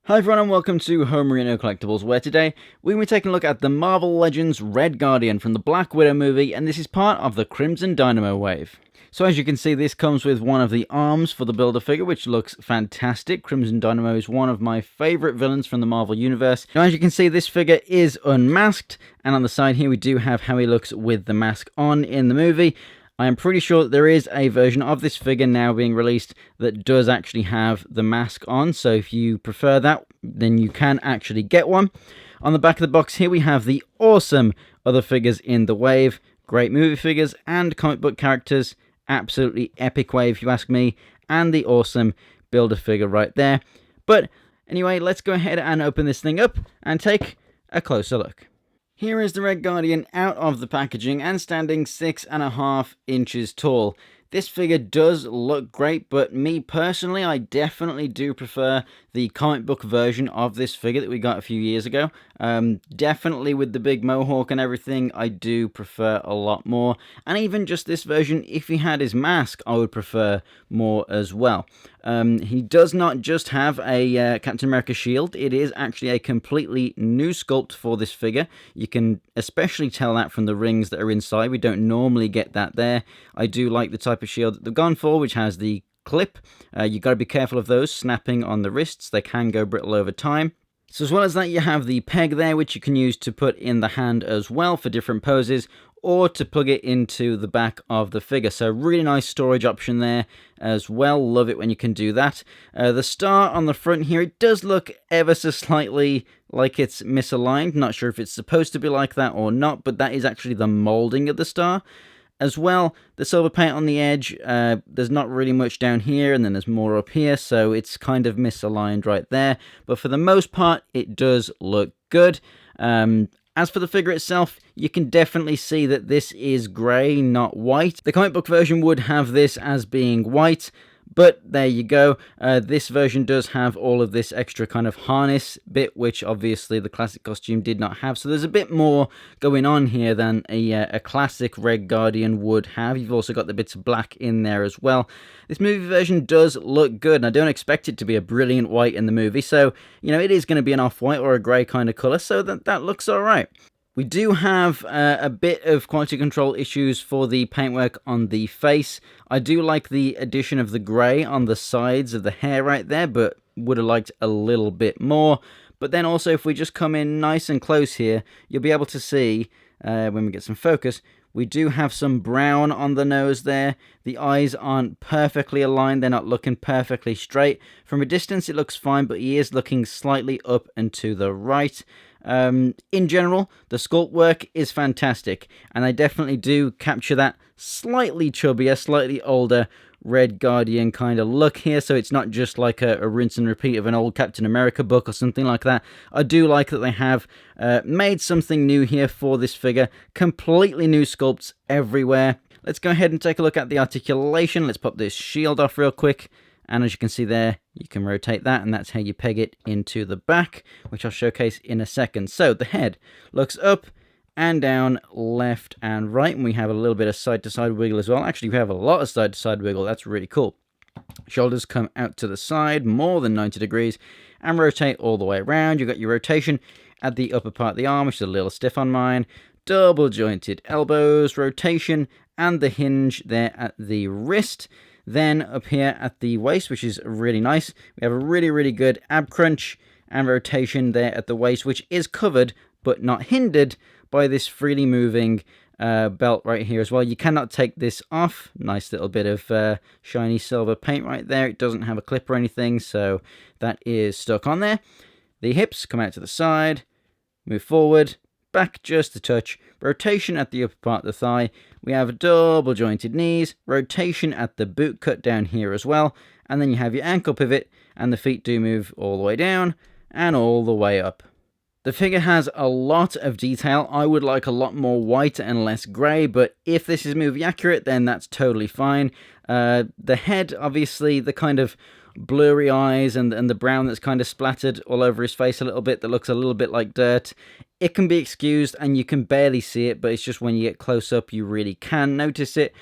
Hi everyone and welcome to Homerino Collectibles, where today we're going to be taking a look at the Marvel Legends Red Guardian from the Black Widow movie, and this is part of the Crimson Dynamo wave. So as you can see, this comes with one of the arms for the Build-A-Figure, which looks fantastic. Crimson Dynamo is one of my favourite villains from the Marvel Universe. Now as you can see, this figure is unmasked, and on the side here we do have how he looks with the mask on in the movie. I am pretty sure that there is a version of this figure now being released that does actually have the mask on, so if you prefer that, then you can actually get one. On the back of the box here we have the awesome other figures in the wave, great movie figures and comic book characters, absolutely epic wave if you ask me, and the awesome Build-A-Figure right there. But anyway, let's go ahead and open this thing up and take a closer look. Here is the Red Guardian out of the packaging and standing 6.5 inches tall. This figure does look great, but me personally, I definitely do prefer the comic book version of this figure that we got a few years ago. Definitely with the big mohawk and everything, I do prefer a lot more. And even just this version, if he had his mask, I would prefer more as well. He does not just have a Captain America shield, it is actually a completely new sculpt for this figure. You can especially tell that from the rings that are inside. We don't normally get that there. I do like the type of shield that they've gone for, which has the clip. You've got to be careful of those snapping on the wrists. They can go brittle over time. So as well as that, you have the peg there, which you can use to put in the hand as well for different poses, or to plug it into the back of the figure. So really nice storage option there as well. Love it when you can do that. The star on the front here, it does look ever so slightly like it's misaligned. Not sure if it's supposed to be like that or not, but that is actually the molding of the star. As well, the silver paint on the edge, there's not really much down here, and then there's more up here, so it's kind of misaligned right there. But for the most part, it does look good. As for the figure itself, you can definitely see that this is grey, not white. The comic book version would have this as being white, but there you go. This version does have all of this extra kind of harness bit, which obviously the classic costume did not have. So there's a bit more going on here than a classic Red Guardian would have. You've also got the bits of black in there as well. This movie version does look good, and I don't expect it to be a brilliant white in the movie. So, you know, it is going to be an off-white or a grey kind of colour, so that looks all right. We do have a bit of quality control issues for the paintwork on the face. I do like the addition of the grey on the sides of the hair right there, but would have liked a little bit more. But then also, if we just come in nice and close here, you'll be able to see, when we get some focus, we do have some brown on the nose there. The eyes aren't perfectly aligned. They're not looking perfectly straight. From a distance, it looks fine, but he is looking slightly up and to the right. In general, the sculpt work is fantastic, and I definitely do capture that slightly chubbier, slightly older Red Guardian kind of look here, so it's not just like a rinse and repeat of an old Captain America book or something like that. I do like that they have made something new here for this figure, completely new sculpts everywhere. Let's go ahead and take a look at the articulation. Let's pop this shield off real quick. And as you can see there, you can rotate that, and that's how you peg it into the back, which I'll showcase in a second. So the head looks up and down, left and right, and we have a little bit of side-to-side wiggle as well. Actually, we have a lot of side-to-side wiggle. That's really cool. Shoulders come out to the side, more than 90 degrees, and rotate all the way around. You've got your rotation at the upper part of the arm, which is a little stiff on mine. Double jointed elbows, rotation, and the hinge there at the wrist. Then up here at the waist, which is really nice, we have a really good ab crunch and rotation there at the waist, which is covered but not hindered by this freely moving belt right here as well. You cannot take this off. Nice little bit of shiny silver paint right there. It doesn't have a clip or anything, so that is stuck on there. The hips come out to the side, move forward, back just a touch, rotation at the upper part of the thigh. We have double jointed knees, rotation at the boot cut down here as well, and then you have your ankle pivot, and the feet do move all the way down and all the way up. The figure has a lot of detail. I would like a lot more white and less grey, but if this is movie accurate, then that's totally fine. The head, obviously, the kind of blurry eyes and the brown that's kind of splattered all over his face a little bit, that looks a little bit like dirt. It can be excused, and you can barely see it, but it's just when you get close up, you really can notice it.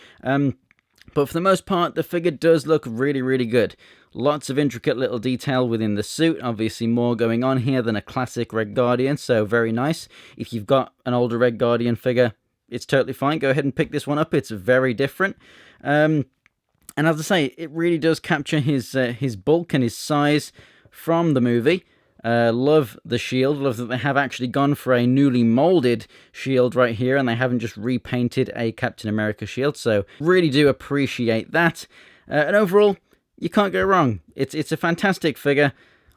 But for the most part, the figure does look really, really good. Lots of intricate little detail within the suit. Obviously more going on here than a classic Red Guardian, so very nice. If you've got an older Red Guardian figure, it's totally fine. Go ahead and pick this one up. It's very different. And as I say, it really does capture his bulk and his size from the movie. Love the shield. Love that they have actually gone for a newly molded shield right here, and they haven't just repainted a Captain America shield. So really do appreciate that. And overall, you can't go wrong. It's a fantastic figure.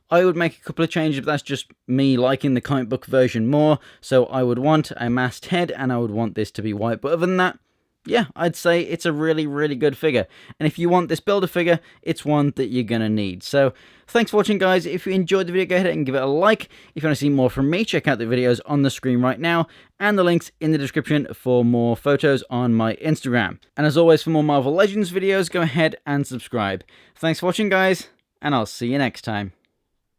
I would make a couple of changes, but that's just me liking the comic book version more. So I would want a masked head, and I would want this to be white. But other than that, yeah, I'd say it's a really, really good figure. And if you want this Build-A-Figure, it's one that you're going to need. So, thanks for watching, guys. If you enjoyed the video, go ahead and give it a like. If you want to see more from me, check out the videos on the screen right now, and the links in the description for more photos on my Instagram. And as always, for more Marvel Legends videos, go ahead and subscribe. Thanks for watching, guys, and I'll see you next time.